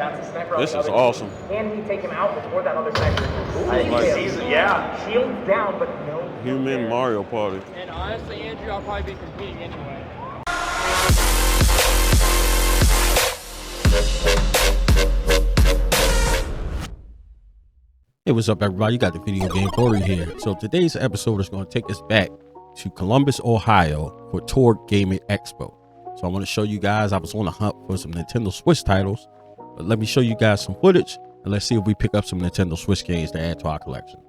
This is awesome. Can he take him out before that other sniper? Yeah. Shield down, but no. Human Mario Party. And honestly, Andrew, I'll probably be competing anyway. Hey, what's up, everybody? You got the VideoGameVotary here. So today's episode is going to take us back to Columbus, Ohio for Tour Gaming Expo. So I want to show you guys, I was on the hunt for some Nintendo Switch titles, but let me show you guys some footage and let's see if we pick up some Nintendo Switch games to add to our collection.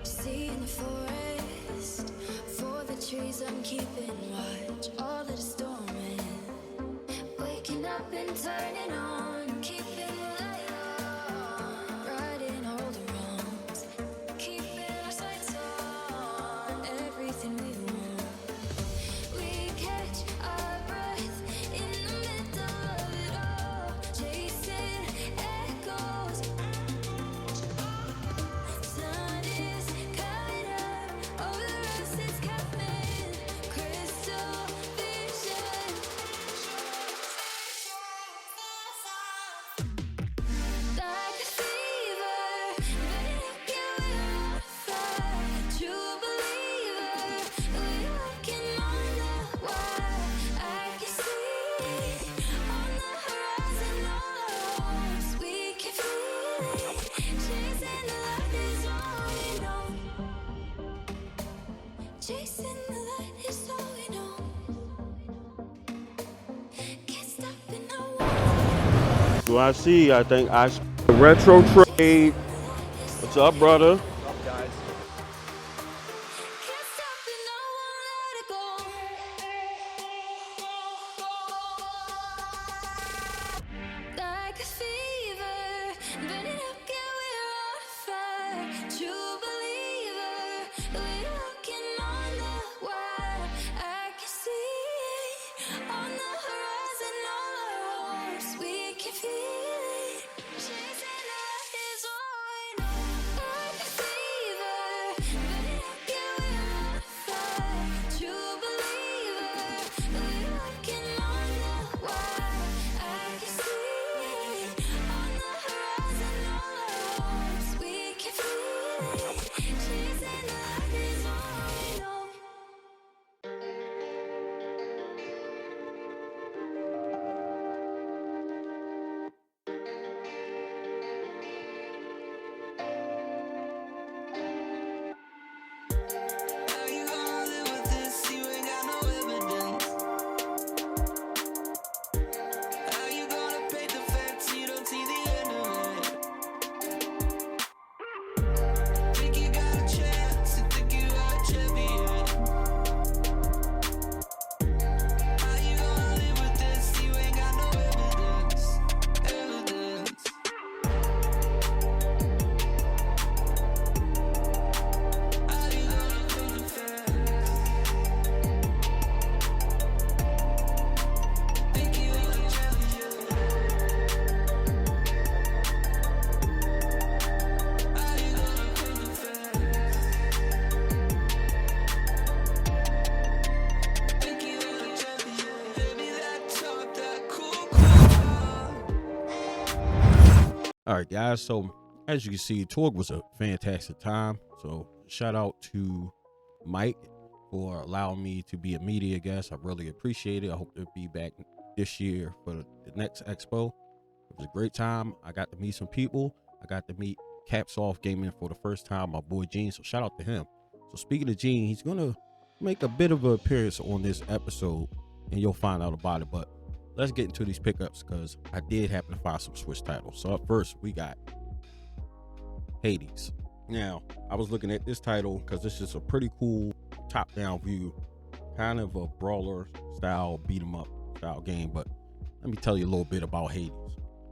See in the forest, for the trees I'm keeping watch. All that is storming, waking up and turning on, keeping the light on, righting all the wrongs, keeping our sights on everything we want. We catch our breath in the middle of it all, chasing echoes. Sun is coming up over us, it's coming. Crystal vision. Like a fever, burning up, yeah, we're on fire. True believer, we're walking on the wire. I can see on the horizon all our hopes. We can feel it, chasing the light is all we know. Chasing the light is all we know. Can't stop it, no one. Do I see? I think I see retro trade. What's up, brother? Can't stop it, no one let it go. Like a fever, burning up, yeah, we're on fire. True believer, we're walking on the wire. I can see on the horizon all our hopes. We can feel it, chasing the light is all we know. Like a fever, burning up, yeah, we're on fire. True believer, we're walking on the wire. I can see on the horizon all our hopes. We can feel it, chasing the light is all we know. How you gonna live with this? You ain't got no evidence. How you gonna paint the facts? You don't see the end of it. Think you got a chance, and think you are a champion. How you gonna live with this? You ain't got no evidence. Evidence. How you gonna paint the facts? Think you are a champion. How you gonna paint the facts? Think you are a champion. Baby, that talk, that cool talk. All right, guys. So as you can see, Torg was a fantastic time. So shout out to Mike for allowing me to be a media guest. I really appreciate it. I hope to be back this year for the next expo. It was a great time. I got to meet some people. I got to meet Caps Off Gaming for the first time, my boy Gene. So shout out to him. So speaking of Gene, he's gonna make a bit of an appearance on this episode, and you'll find out about it. But let's get into these pickups because I did happen to find some Switch titles. So up first, we got Hades. Now, I was looking at this title because this is a pretty cool top-down view, kind of a brawler style, beat 'em up style game. But let me tell you a little bit about Hades.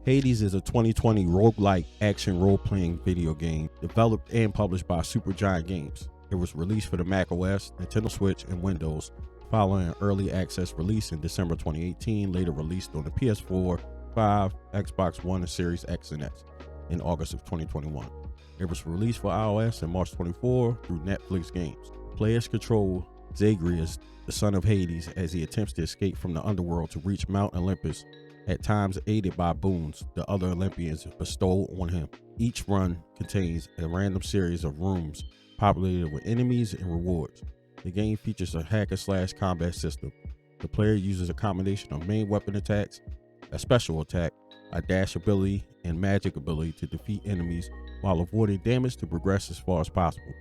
Hades is a 2020 roguelike action role-playing video game developed and published by Supergiant Games. It was released for the Mac OS, Nintendo Switch, and Windows, following an early access release in December 2018, later released on the PS4, 5, Xbox One, and Series X and S in August of 2021. It was released for iOS in March 24 through Netflix Games. Players control Zagreus, the son of Hades, as he attempts to escape from the underworld to reach Mount Olympus, at times aided by boons the other Olympians bestow on him. Each run contains a random series of rooms populated with enemies and rewards. The game features a hack-and-slash combat system. The player uses a combination of main weapon attacks, a special attack, a dash ability, and magic ability to defeat enemies while avoiding damage to progress as far as possible.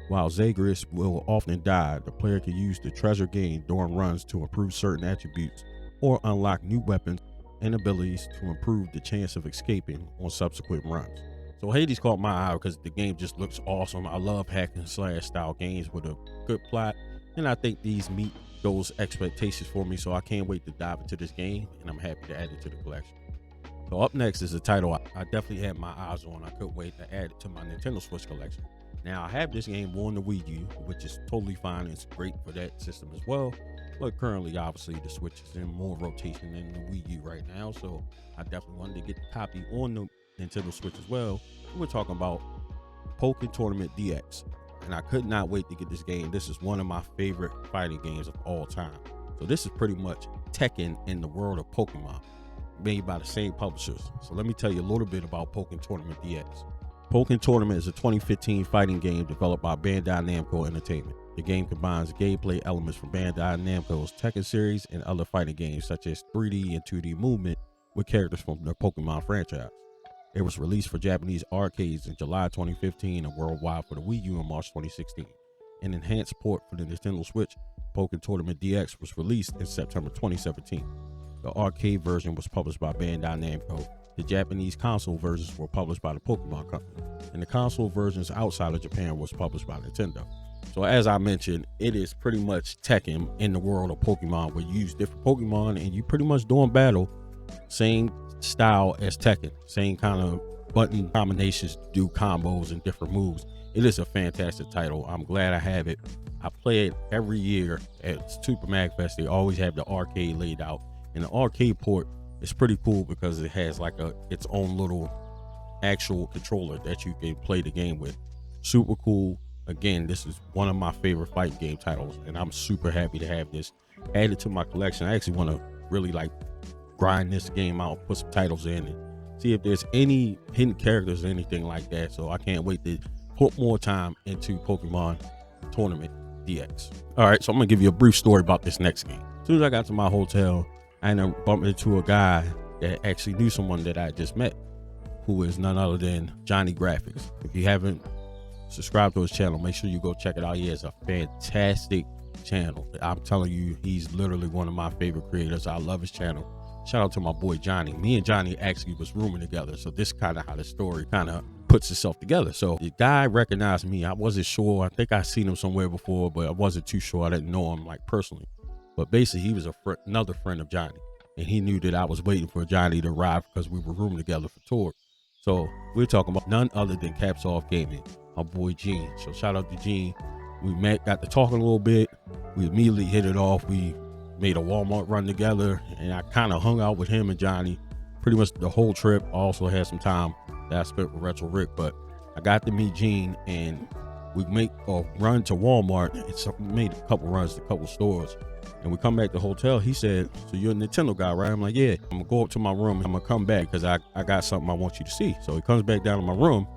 While Zagreus will often die, the player can use the treasure gained during runs to improve certain attributes or unlock new weapons and abilities to improve the chance of escaping on subsequent runs. So Hades caught my eye because the game just looks awesome. I love hack and slash style games with a good plot, and I think these meet those expectations for me, so I can't wait to dive into this game, and I'm happy to add it to the collection. So up next is a title I definitely had my eyes on. I couldn't wait to add it to my Nintendo Switch collection. Now, I have this game on the Wii U, which is totally fine. It's great for that system as well. But currently, obviously, the Switch is in more rotation than the Wii U right now. So I definitely wanted to get the copy on the Nintendo Switch as well. We're talking about Pokken Tournament DX. And I could not wait to get this game. This is one of my favorite fighting games of all time. So this is pretty much Tekken in the world of Pokemon, made by the same publishers. So let me tell you a little bit about Pokken Tournament DX. Pokken Tournament is a 2015 fighting game developed by Bandai Namco Entertainment. The game combines gameplay elements from Bandai Namco's Tekken series and other fighting games such as 3D and 2D movement with characters from the Pokemon franchise. It was released for Japanese arcades in July 2015 and worldwide for the Wii U in March 2016. An enhanced port for the Nintendo Switch, Pokken Tournament DX, was released in September 2017. The arcade version was published by Bandai Namco. The Japanese console versions were published by the Pokemon Company, and the console versions outside of Japan was published by Nintendo. So as I mentioned, it is pretty much Tekken in the world of Pokemon, where you use different Pokemon and you pretty much doing battle, same style as Tekken, same kind of button combinations to do combos and different moves. It is a fantastic title. I'm glad I have it. I play it every year at Super Magfest. They always have the arcade laid out, and the arcade port is pretty cool because it has like its own little actual controller that you can play the game with. Super cool. Again, this is one of my favorite fighting game titles, and I'm super happy to have this added to my collection. I actually want to really like grind this game out, put some titles in, and see if there's any hidden characters or anything like that. So I can't wait to put more time into Pokemon Tournament DX. All right, so I'm gonna give you a brief story about this next game. As soon as I got to my hotel, I ended up bumping into a guy that actually knew someone that I just met, who is none other than Johnny Graphics. If you haven't subscribed to his channel, make sure you go check it out. He has a fantastic channel. I'm telling you, he's literally one of my favorite creators. I love his channel. Shout out to my boy Johnny. Me and Johnny actually was rooming together, so this kind of how the story kind of puts itself together. So the guy recognized me. I wasn't sure. I think I seen him somewhere before, but I wasn't too sure. I didn't know him like personally. But basically, he was another friend of Johnny, and he knew that I was waiting for Johnny to arrive because we were rooming together for tour. So we're talking about none other than Cashapp Gaming, my boy Gene. So shout out to Gene. We met, got to talking a little bit. We immediately hit it off. We made a Walmart run together, and I kind of hung out with him and Johnny pretty much the whole trip. I also had some time that I spent with Retro Rick, but I got to meet Gene, and we make a run to Walmart. We made a couple runs to a couple stores, and we come back to the hotel. He said, "So you're a Nintendo guy, right?" I'm like, "Yeah." I'm gonna go up to my room and I'm gonna come back because I got something I want you to see. So he comes back down to my room,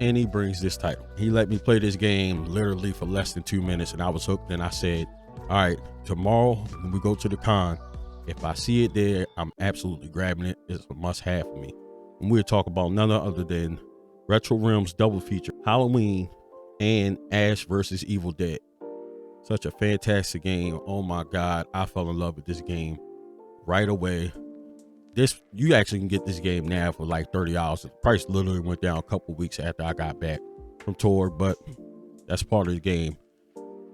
and he brings this title. He let me play this game literally for less than 2 minutes, and I was hooked. And I said, all right, tomorrow when we go to the con, if I see it there, I'm absolutely grabbing it. It's a must have for me. And we'll talk about none other than RetroRealms double feature, Halloween and Ash versus Evil Dead. Such a fantastic game. Oh my God, I fell in love with this game right away. You actually can get this game now for like $30. The price literally went down a couple weeks after I got back from tour, but that's part of the game.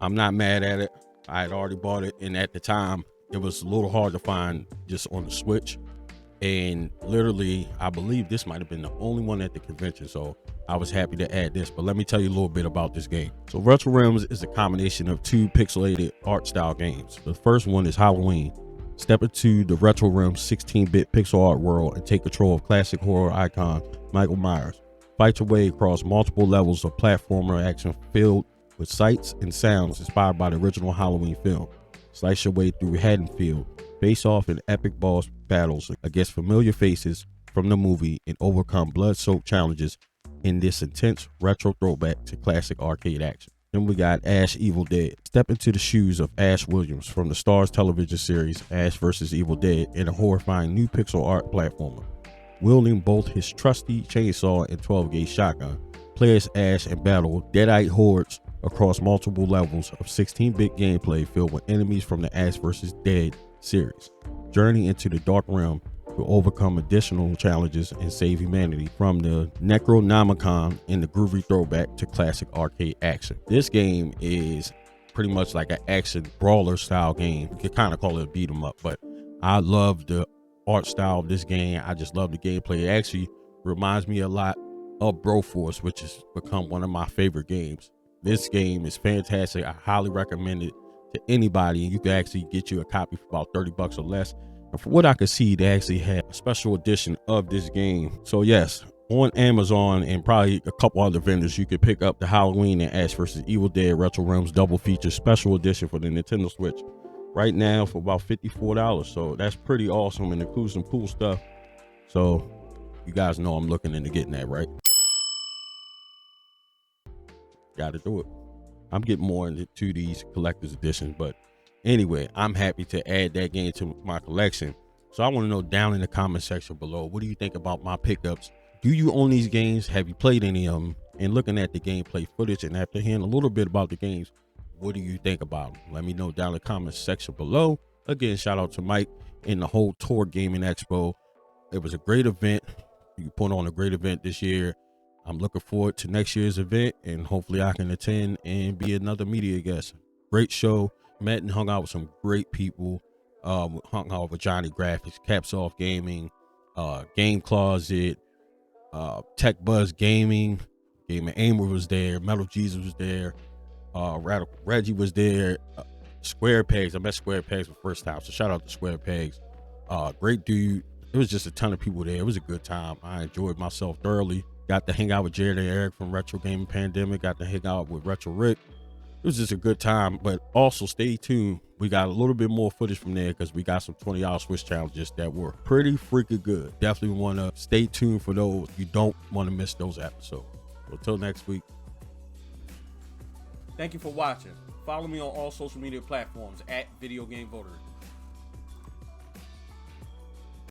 I'm not mad at it. I had already bought it, and at the time it was a little hard to find just on the Switch, and literally I believe this might have been the only one at the convention, so I was happy to add this. But let me tell you a little bit about this game. So RetroRealms is a combination of two pixelated art style games. The first one is Halloween. Step into the RetroRealms 16-bit pixel art world and take control of classic horror icon Michael Myers. Fight your way across multiple levels of platformer action filled with sights and sounds inspired by the original Halloween film. Slice your way through Haddonfield, face off in epic boss battles against familiar faces from the movie, and overcome blood-soaked challenges in this intense retro throwback to classic arcade action. Then we got Ash Evil Dead. Step into the shoes of Ash Williams from the Starz television series Ash vs. Evil Dead in a horrifying new pixel art platformer. Wielding both his trusty chainsaw and 12-gauge shotgun, play as Ash and battle deadite hordes across multiple levels of 16-bit gameplay filled with enemies from the Ash vs. Dead series. Journey into the dark realm to overcome additional challenges and save humanity from the Necronomicon and the groovy throwback to classic arcade action. This game is pretty much like an action brawler style game. You could kind of call it a beat 'em up, but I love the art style of this game. I just love the gameplay. It actually reminds me a lot of Broforce, which has become one of my favorite games. This game is fantastic. I highly recommend it to anybody, and you can actually get you a copy for about 30 bucks or less. And from what I could see, they actually had a special edition of this game. So yes, on Amazon and probably a couple other vendors, you could pick up the Halloween and Ash vs. Evil Dead RetroRealms double feature special edition for the Nintendo Switch right now for about $54. So that's pretty awesome and includes some cool stuff. So you guys know I'm looking into getting that, right? Gotta do it. I'm getting more into these collector's editions, but anyway, I'm happy to add that game to my collection. So I want to know down in the comment section below, what do you think about my pickups? Do you own these games? Have you played any of them? And looking at the gameplay footage and after hearing a little bit about the games, what do you think about them? Let me know down in the comment section below. Again, shout out to Mike and the whole Tour Gaming Expo. It was a great event. You put on a great event this year. I'm looking forward to next year's event, and hopefully I can attend and be another media guest. Great show. Met and hung out with some great people. Hung out with Johnny Graphics, Caps Off Gaming, Game Closet, Tech Buzz Gaming. Ahmer was there. Metal Jesus was there. Reggie was there. Square Pegs. I met Square Pegs for the first time, so shout out to Square Pegs. Great dude. It was just a ton of people there. It was a good time. I enjoyed myself thoroughly. Got to hang out with Jared and Eric from Retro Gaming Pandemic. Got to hang out with Retro Rick. It was just a good time, but also stay tuned. We got a little bit more footage from there because we got some $20 Switch challenges that were pretty freaking good. Definitely want to stay tuned for those. You don't want to miss those episodes. So until next week. Thank you for watching. Follow me on all social media platforms at VideoGameVotary.